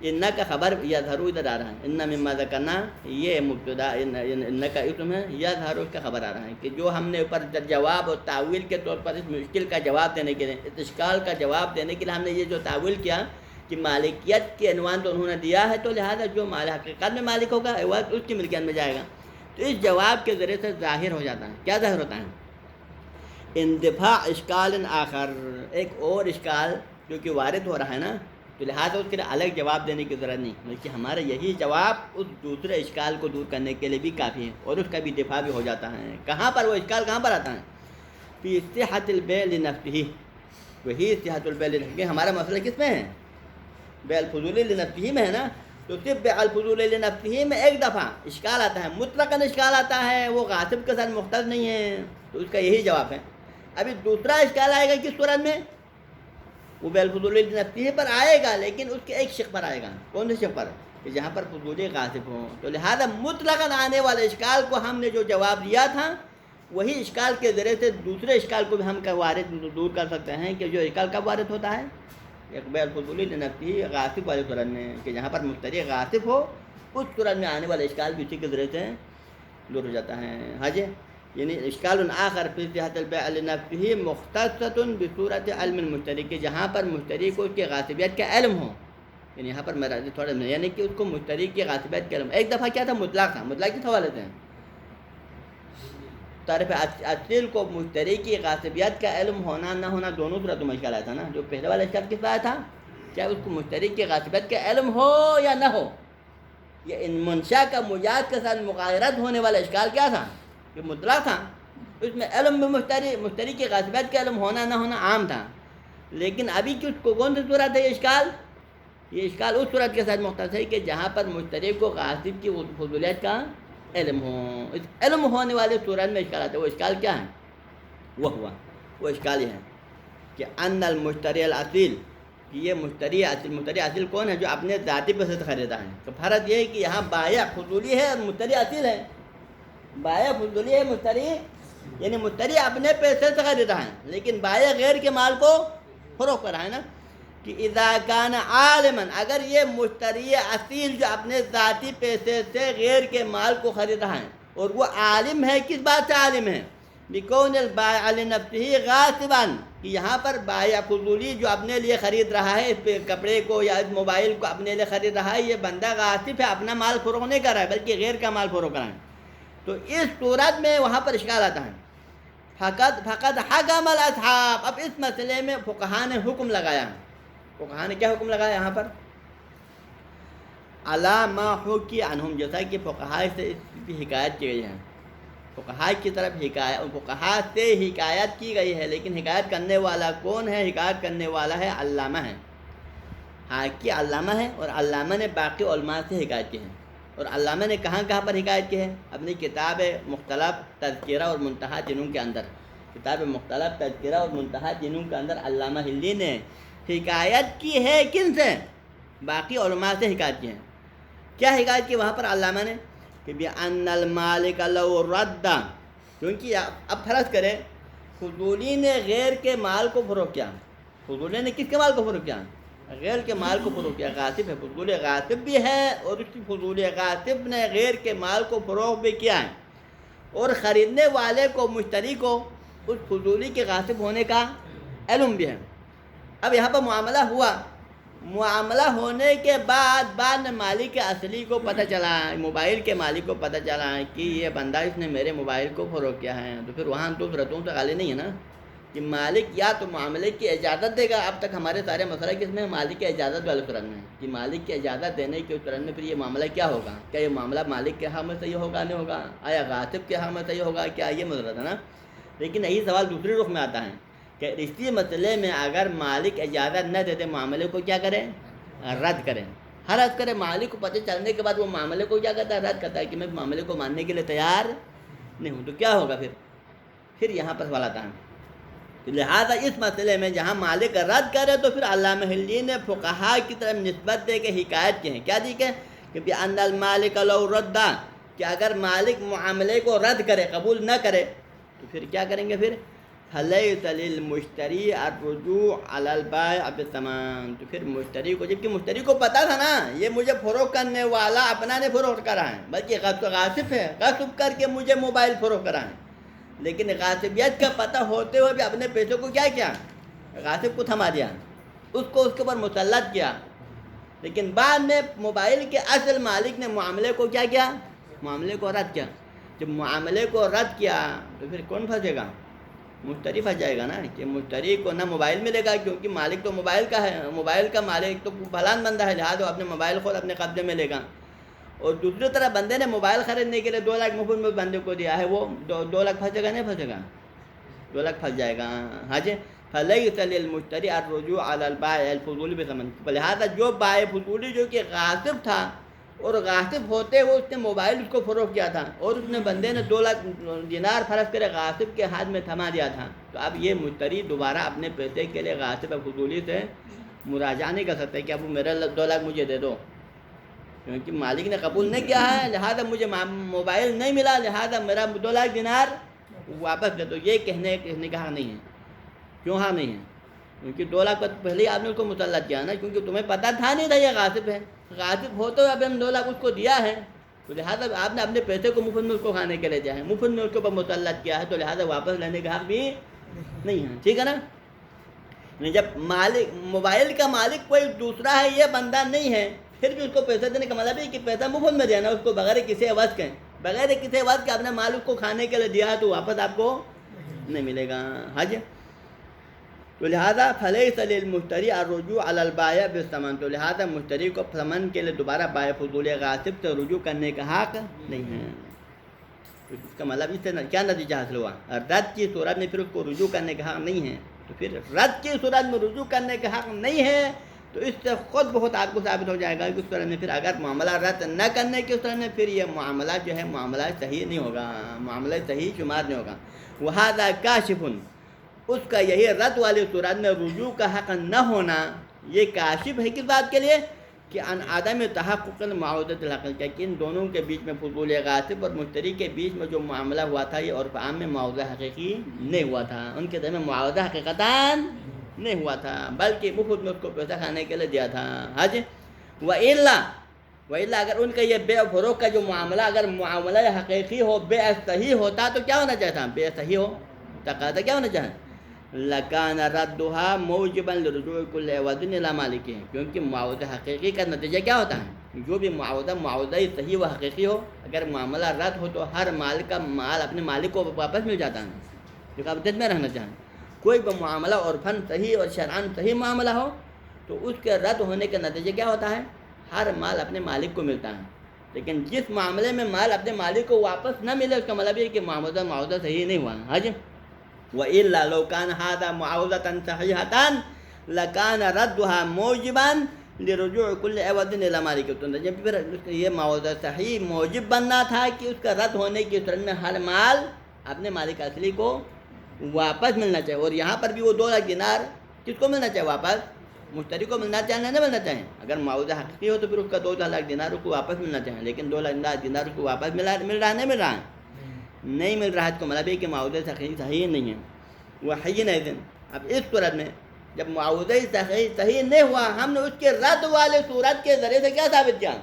ان کا خبر یظہر ادھر آ رہا ہے. ان مما ذکرنا یہ مبتدا، ان کا اسم ہے، یظہر اس کا خبر آ رہا ہے کہ جو ہم نے اوپر جواب اور تعویل کے طور پر اس مشکل کا جواب دینے کے لیے، اس اشکال کا جواب دینے کے لیے ہم نے یہ جو تعویل کیا کہ مالکیت کے عنوان تو انہوں نے دیا ہے، تو لہٰذا جو حقیقت میں مالک ہوگا اس کی ملکیت میں جائے گا. تو اس جواب کے ذریعے سے ظاہر ہو جاتا ہے. کیا ظاہر ہوتا ہے؟ اندفاع اشکال آخر، ایک اور اشکال جو کہ وارد ہو رہا ہے نا، تو لہٰذا اس کے لیے الگ جواب دینے کی ضرورت نہیں، بلکہ ہمارا یہی جواب اس دوسرے اشکال کو دور کرنے کے لیے بھی کافی ہے، اور اس کا بھی دفاع بھی ہو جاتا ہے۔ کہاں پر وہ اشکال کہاں پر آتا ہے؟ فی صحت البیع لنفسہ، وہی صحت البیع لنفسہ، ہمارا مسئلہ کس میں ہے؟ بیع الفضول لنفسہ میں ہے نا، تو صرف بیع الفضول لنفسہ میں ایک دفعہ اشکال آتا ہے، مطلقاً اشکال آتا ہے، وہ غاصب کے ساتھ مختص نہیں ہے، تو اس کا یہی جواب ہے۔ ابھی دوسرا اشکال آئے گا کس صورت میں؟ وہ بیع الفضول لنفسہ پر آئے گا، لیکن اس کے ایک شق پر آئے گا، کون سے شق پر؟ کہ جہاں پر فضولی غاصب ہو، تو لہذا مطلقاً آنے والے اشکال کو ہم نے جو جواب دیا تھا، وہی اشکال کے ذریعے سے دوسرے اشکال کو بھی ہم کا وارد دور کر سکتے ہیں، کہ جو اشکال کب وارد ہوتا ہے؟ بیع الفضول لنفسہ غاصب والے صورت میں، کہ جہاں پر مشتری غاصب ہو، اس صورت میں آنے والے اشکال بھی اسی کے ذریعے سے دور ہو جاتا ہے۔ ہاں جی، یعنی اشکال آخر فی صحت البیع لنفسہ مختصۃ بصورت علم المشتری، کہ جہاں پر مشتری کو اس کے غاصبیت کا علم ہو، یعنی یہاں پر میرا تھوڑا یعنی کہ اس کو مشتری کی غاصبیت کا علم، ایک دفعہ کیا تھا؟ مطلق تھا، مطلق کس حوالے سے؟ طرف اصل کو مشتری کی غاصبیت کا علم ہونا نہ ہونا دونوں صورتوں میں اشکال آیا تھا نا۔ جو پہلے والا اشکال کس آیا تھا؟ کیا اس کو مشتری کی غاصبیت کا علم ہو یا نہ ہو؟ یہ ان منشا کا مجاز کے ساتھ مغایرت ہونے والا اشکال کیا تھا؟ کہ مطلق تھا، اس میں علم میں مشتری کی غاصبیت کا علم ہونا نہ ہونا عام تھا، لیکن ابھی کس کو کون سی صورت ہے یہ اشکال؟ یہ اشکال اس صورت کے ساتھ مختص ہے کہ جہاں پر مشتری کو غاصب کی فضولیت کا علم ہو، اس علم ہونے والے صورت میں اشکال آتا ہے۔ وہ اشکال کیا ہے؟ وہ اشکال یہ ہے کہ ان المشتری الاصیل، کہ یہ مشتری اصیل کون ہے؟ جو اپنے ذاتی پیسے سے خریدا ہے۔ تو فرض یہ ہے کہ یہاں بائع فضولی ہے اور مشتری اصیل ہے۔ بائع فضولی ہے، مشتری یعنی مشتری اپنے پیسے سے خریدا ہے، لیکن بائع غیر کے مال کو فروخت کر رہا ہے نا، کہ اذا کان عالما، اگر یہ مشتری اصیل جو اپنے ذاتی پیسے سے غیر کے مال کو خرید رہا ہے، اور وہ عالم ہے، کس بات سے عالم ہے؟ بکون البائع لنفسہ غاصبا، کہ یہاں پر بائع فضولی جو اپنے لیے خرید رہا ہے، اس کپڑے کو یا اس موبائل کو اپنے لیے خرید رہا ہے، یہ بندہ غاصب ہے، اپنا مال فروخت نہیں کر رہا ہے بلکہ غیر کا مال فروخت کر رہا ہے، تو اس صورت میں وہاں پر اشکال آتا ہے۔ فقط حکم الاصحاب، اب اس مسئلے میں فقہا نے حکم لگایا ہے۔ فقہا نے کیا حکم لگایا یہاں پر؟ علی ما حکی عنہم، جیسا کہ فقہا سے اس کی حکایت کی گئی ہے، فقہا کی طرف فقہا سے حکایت کی گئی ہے، لیکن حکایت کرنے والا کون ہے؟ حکایت کرنے والا ہے علامہ ہے، حاکی علامہ ہے، اور علامہ نے باقی علماء سے حکایت کی ہے۔ اور علامہ نے کہاں کہاں پر حکایت کی ہے؟ اپنی کتاب مختلف تذکرہ اور منتہی جنون کے اندر، کتاب مختلف تذکرہ اور منتہی جنون کے اندر علامہ ہلی نے حکایت کی ہے کن سے؟ باقی علماء سے حکایت کی ہے۔ کیا حکایت کی وہاں پر علامہ نے؟ کہ بِأَنَّ الْمَالِكَ لَوْ رَدَّ، کیونکہ اب فرض کریں فضولی نے غیر کے مال کو فروخت کیا، فضولی نے کس کے مال کو فروخت کیا؟ غیر کے مال کو فروخت کیا، غاصب ہے، فضولی غاصب بھی ہے، اور اس کی فضولی غاصب نے غیر کے مال کو فروخت بھی کیا ہے، اور خریدنے والے کو، مشتری کو، اس فضولی کے غاصب ہونے کا علم بھی ہے۔ اب یہاں پر معاملہ ہوا، معاملہ ہونے کے بعد میں مالک اصلی کو پتہ چلا، موبائل کے مالک کو پتہ چلا کہ یہ بندہ اس نے میرے موبائل کو فروخت کیا ہے، تو پھر وہاں تو صورتوں سے خالی نہیں ہے نا، کہ مالک یا تو معاملے کی اجازت دے گا۔ اب تک ہمارے سارے مسئلہ کس میں؟ مالک کی اجازت والے صورت میں، کہ مالک کی اجازت دینے کے صورت میں پھر یہ معاملہ کیا ہوگا؟ کیا یہ معاملہ مالک کے حق میں صحیح ہوگا نہیں ہوگا؟ آیا غاصب کے حق میں صحیح ہوگا؟ کیا یہ مسئلہ تھا نا۔ لیکن یہی سوال دوسری رخ میں آتا ہے کہ اسی مسئلے میں اگر مالک اجازت نہ دیتے معاملے کو کیا کریں؟ رد کریں، رد کریں۔ مالک کو پتہ چلنے کے بعد وہ معاملے کو کیا کرتا ہے؟ رد کرتا ہے کہ میں معاملے کو ماننے کے لیے تیار نہیں ہوں، تو کیا ہوگا پھر یہاں پر سوال آتا ہے۔ لہٰذا اس مسئلے میں جہاں مالک رد کرے تو پھر علامہ ہلی نے فقہا کی طرف نسبت دے کے حکایت کی ہے، کیا دی کہ بِأَنَّ الْمَالِكَ لَوْ رَدَّ، کہ اگر مالک معاملے کو رد کرے، قبول نہ کرے، تو پھر کیا کریں گے؟ پھر فَلَيْسَ لِلْمُشْتَرِي الرُّجُوعُ عَلَى الْبَائِعِ بِالثَّمَنِ، تو پھر مشتری کو، جبکہ مشتری کو پتہ تھا نا یہ مجھے فروخت کرنے والا اپنا نے فروخت کرا ہے، بلکہ غاصب ہے، غصب کر کے مجھے موبائل فروخت کرا ہے، لیکن غاصبیت کا پتہ ہوتے ہوئے بھی اپنے پیسوں کو کیا غاصب کو تھما دیا، اس کو اس کے اوپر مسلط کیا، لیکن بعد میں موبائل کے اصل مالک نے معاملے کو کیا؟ معاملے کو رد کیا۔ جب معاملے کو رد کیا تو پھر کون پھنسے گا؟ مشتری پھنس جائے گا نا کہ مشتری کو نہ موبائل ملے گا، کیونکہ مالک تو موبائل کا ہے، موبائل کا مالک تو فلان بندہ ہے، لہٰذا وہ اپنے موبائل خود اپنے قبضے میں لے گا۔ اور دوسری طرف بندے نے موبائل خریدنے کے لیے 2 لاکھ مفت میں بندے کو دیا ہے، وہ 2 لاکھ پھنسے گا نہیں پھنسے گا؟ 2 لاکھ پھنس جائے گا۔ ہاں جی، فَلَيْسَ لِلْمُشْتَرِي الرُّجُوعُ عَلَى الْبَائِعِ الْفُضُولِ بِثَمَنٍ، لہٰذا جو بائع فضولی جو کہ غاصب تھا، اور غاصب ہوتے ہوئے اس نے موبائل اس کو فروخت کیا تھا، اور اس نے بندے نے 2 لاکھ دینار فرض کرے غاصب کے ہاتھ میں تھما دیا تھا، تو اب یہ مشتری دوبارہ اپنے پیسے کے لیے غاصب فضولی سے مراجعہ نہیں کر سکتے کہ اب میرا 2 لاکھ مجھے دے دو، کیونکہ مالک نے قبول نہیں کیا ہے، لہٰذا مجھے موبائل نہیں ملا، لہٰذا میرا 2 لاکھ دینار واپس دے دو۔ یہ کہنے کا حق نہیں ہے۔ کیوں حق نہیں ہے؟ کیونکہ 2 لاکھ پہلے ہی آپ نے اس کو مسلط کیا نا، کیونکہ تمہیں پتہ تھا نہیں تھا یہ غاصب ہے، غاصب ہوتے ہوئے اب ہم 2 لاکھ اس کو دیا ہے، تو لہٰذا آپ نے اپنے پیسے کو مفت میں اس کو کھانے کے لیے دیا ہے، مفت میں اس کے اوپر مسلط کیا ہے، تو لہٰذا واپس لینے کا حق بھی نہیں ہے۔ ٹھیک ہے نا؟ جب مالک موبائل کا مالک کوئی دوسرا ہے، یہ بندہ نہیں ہے، پھر بھی اس کو پیسے دینے کا مطلب ہے کہ پیسہ مفت میں دینا اس کو، بغیر کسی عوض کے، بغیر کسی عوض کے اپنے مال اس کو کھانے کے لیے دیا ہے، تو واپس آپ کو نہیں ملے گا۔ حج تو لہٰذا فَلَيْسَ لِلْمُشْتَرِي الرُّجُوعُ عَلَى الْبَائِعِ بِالثَّمَنِ، تو لہٰذا مشتری کو ثمن کے لیے دوبارہ بائع فضول غاصب سے رجوع کرنے کا حق نہیں ہے۔ تو اس کا مطلب اس سے کیا نتیجہ حاصل ہوا؟ رد کی صورت میں پھر اس کو رجوع کرنے کا حق نہیں ہے، تو پھر رد کی صورت میں رجوع کرنے کا حق نہیں ہے، تو اس سے خود بہت آپ کو ثابت ہو جائے گا کہ اس طرح میں پھر اگر معاملہ رد نہ کرنے کی صورت میں پھر یہ معاملہ جو ہے معاملہ صحیح نہیں ہوگا، معاملہ صحیح شمار نہیں ہوگا۔ وَهَذَا كَاشِفٌ، اس کا یہی رد والی صورت میں رجوع کا حق نہ ہونا، یہ کاشف ہے کس بات کے لیے؟ کہ ان عدم تحقق المعاوضۃ الحقیقیہ، کہ ان دونوں کے بیچ میں فضول غاصب اور مشتری کے بیچ میں جو معاملہ ہوا تھا یہ عرف عام میں معاوضہ حقیقی نہیں ہوا تھا، ان کے درمیان معاوضہ حقیقتاً نہیں ہوا تھا، بلکہ مفت میں اس کو پیسہ کھانے کے لیے دیا تھا۔ حج وَإِلَّا اگر ان کا یہ بیع و فروخت کا جو معاملہ اگر معاملہ حقیقی ہو، بیع صحیح ہوتا تو کیا ہونا چاہتا؟ بیع صحیح ہو، تقاضا کیا ہونا چاہتا؟ لَكَانَ رَدُّهَا مُوجِبًا لِرُجُوعِ كُلِّ عِوَضٍ إِلَىٰ مَالِكِهِ، کیونکہ معاوضہ حقیقی کا نتیجہ کیا ہوتا ہے؟ جو بھی معاوضہ صحیح و حقیقی ہو، اگر معاملہ رد ہو تو ہر مال کا مال اپنے مالک کو واپس مل جاتا ہے، جو کہ عبدت میں رہنا چاہیں۔ کوئی بھی معاملہ عرفاً صحیح اور شرعاً صحیح معاملہ ہو تو اس کے رد ہونے کا نتیجہ کیا ہوتا ہے؟ ہر مال اپنے مالک کو ملتا ہے، لیکن جس معاملے میں مال اپنے مالک کو واپس نہ ملے اس کا مطلب یہ ہے کہ معاوضہ صحیح نہیں ہوا۔ حج وَإِلَّا لَوْ كَانَ هَذَا مُعَاوضَةً صَحِيحَةً لَكَانَ رَدُّهَا مُوجِبًا لِرُجُوعِ كُلِّ عِوَضٍ إِلَىٰ مَالِكِهِ، تو جب پھر یہ معاوضہ صحیح موجب بننا تھا کہ اس کا رد ہونے کی صورت میں ہر مال اپنے مالک اصلی کو واپس ملنا چاہیے، اور یہاں پر بھی وہ 2 لاکھ دینار کس کو ملنا چاہیے؟ واپس مشتری کو ملنا چاہیے، نہیں ملنا چاہیے۔ اگر معاوضہ حقیقی ہو تو پھر اس کا 2 لاکھ دینار اس کو واپس ملنا چاہیے، لیکن 2 لاکھ دینار اس کو واپس مل رہا ہے نہیں مل رہا ہے؟ نہیں مل رہا ہے، تو مطلب یہ کہ معاوضہ صحیح نہیں ہے۔ وحینئذ، اب اس صورت میں جب معاوضہ صحیح نہیں ہوا، ہم نے اس کے رد والے صورت کے ذریعے سے کیا ثابت کیا؟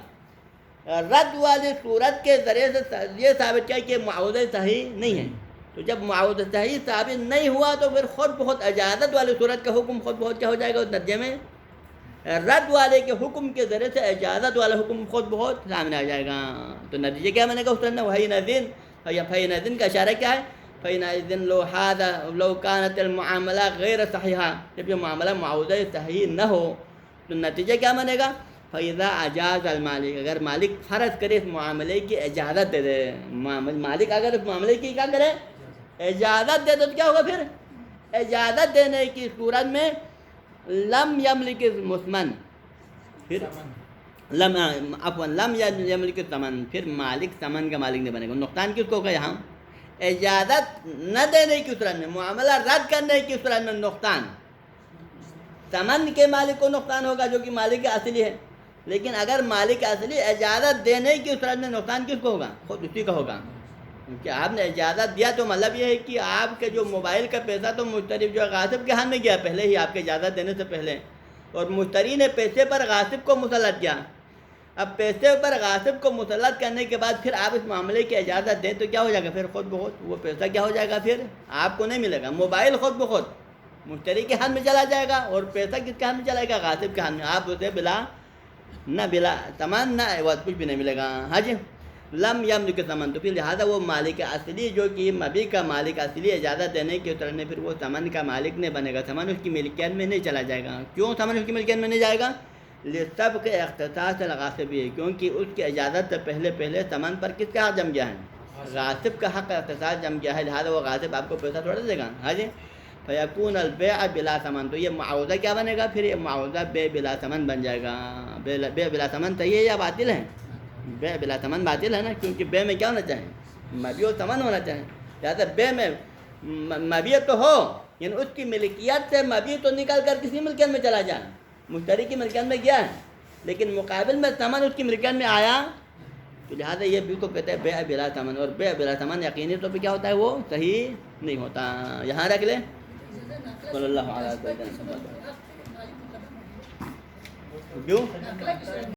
رد والے صورت کے ذریعے سے یہ ثابت کیا کہ معاوضہ صحیح نہیں ہے۔ تو جب معاوضہ صحیح ثابت نہیں ہوا تو پھر خود بہت اجازت والی صورت کا حکم خود بہت کیا ہو جائے گا اس نتیجے میں؟ رد والے کے حکم کے ذریعے سے اجازت والا حکم خود بہت سامنے آ جائے گا۔ تو نتیجہ کیا میں نے کہا اس طرح وحینئذ کا اشارہ کیا ہے؟ فَإِنَّ لَوْ كَانَتِ الْمُعَامَلَةُ غَيْرَ صَحِيحَةٍ، جب یہ معاملہ معاوضہ صحیح نہ ہو تو نتیجہ کیا بنے گا؟ فَإِذَا أَجَازَ الْمَالِكُ، اگر مالک فرض کرے اس معاملے کی اجازت دے دے، مالک اگر اس معاملے کی کیا کرے؟ اجازت دے دے، تو کیا ہوگا پھر؟ اجازت دینے کی صورت میں لم یملک المثمن، پھر لم یملک الثمن، پھر مالک ثمن کا مالک نہیں بنے گا۔ نقصان کس کو ہوگا یہاں؟ اجازت نہ دینے کی صورت میں، معاملہ رد کرنے کی صورت میں نقصان ثمن کے مالک کو نقصان ہوگا جو کہ مالک اصلی ہے، لیکن اگر مالک اصلی اجازت دینے کی صورت میں نقصان کس کو ہوگا؟ خود اسی کا ہوگا، کیونکہ آپ نے اجازت دیا تو مطلب یہ ہے کہ آپ کے جو موبائل کا پیسہ تو مشتری جو غاصب کے ہاتھ میں گیا پہلے ہی آپ کے اجازت دینے سے پہلے، اور مشتری نے پیسے پر غاصب کو مسلط کیا۔ اب پیسے پر غاصب کو مسلط کرنے کے بعد پھر آپ اس معاملے کی اجازت دیں تو کیا ہو جائے گا؟ پھر خود بخود وہ پیسہ کیا ہو جائے گا؟ پھر آپ کو نہیں ملے گا، موبائل خود بخود مشتری کے ہاتھ میں چلا جائے گا، اور پیسہ کس کے ہاتھ میں چلائے گا؟ غاصب کے ہاتھ میں۔ آپ اسے بلا ثمن نہ عوض کچھ بھی نہیں ملے گا۔ ہاں جی، لم یملک ثمن، تو پھر لہٰذا وہ مالک اصلی جو کہ مبی کا مالک اصلی اجازت دینے کے اترنے پھر وہ ثمن کا مالک نہیں بنے گا، ثمن اس کی ملکیت میں نہیں چلا جائے گا. کیوں ثمن اس کی ملکیت میں نہیں جائے گا؟ لسب کے اختصاص الغاصب ہے، کیونکہ اس کی اجازت سے پہلے ثمن پر کس کا حق جم گیا ہے؟ غاصب کا حق اختصاص جم گیا ہے، لہٰذا وہ غاصب آپ کو پیسہ تھوڑا دے گا. ہاں جی، فیکون البیع بلا ثمن، تو یہ معاوضہ کیا بنے گا؟ پھر یہ معاوضہ بے بلا ثمن بن جائے گا. بے بلا ثمن صحیح ہے یا باطل ہے؟ بے بلا ثمن باطل ہے نا، کیونکہ بے میں کیا ہونا چاہیے؟ مبیع و ثمن ہونا چاہیے. لہٰذا بے میں مبیع تو ہو، یعنی اس کی ملکیت سے مبیع تو نکال کر کسی ملکیت میں چلا جائے، مشتری کی ملکیت میں گیا ہے، لیکن مقابل میں ثمن اس کی ملکیت میں آیا، تو لہٰذا یہ بھی کو کہتے ہیں بیع بلا ثمن. اور بیع بلا ثمن یقینی طور پہ کیا ہوتا ہے؟ وہ صحیح نہیں ہوتا. یہاں رکھ لیں. صلی اللہ علیہ وسلم. کیوں؟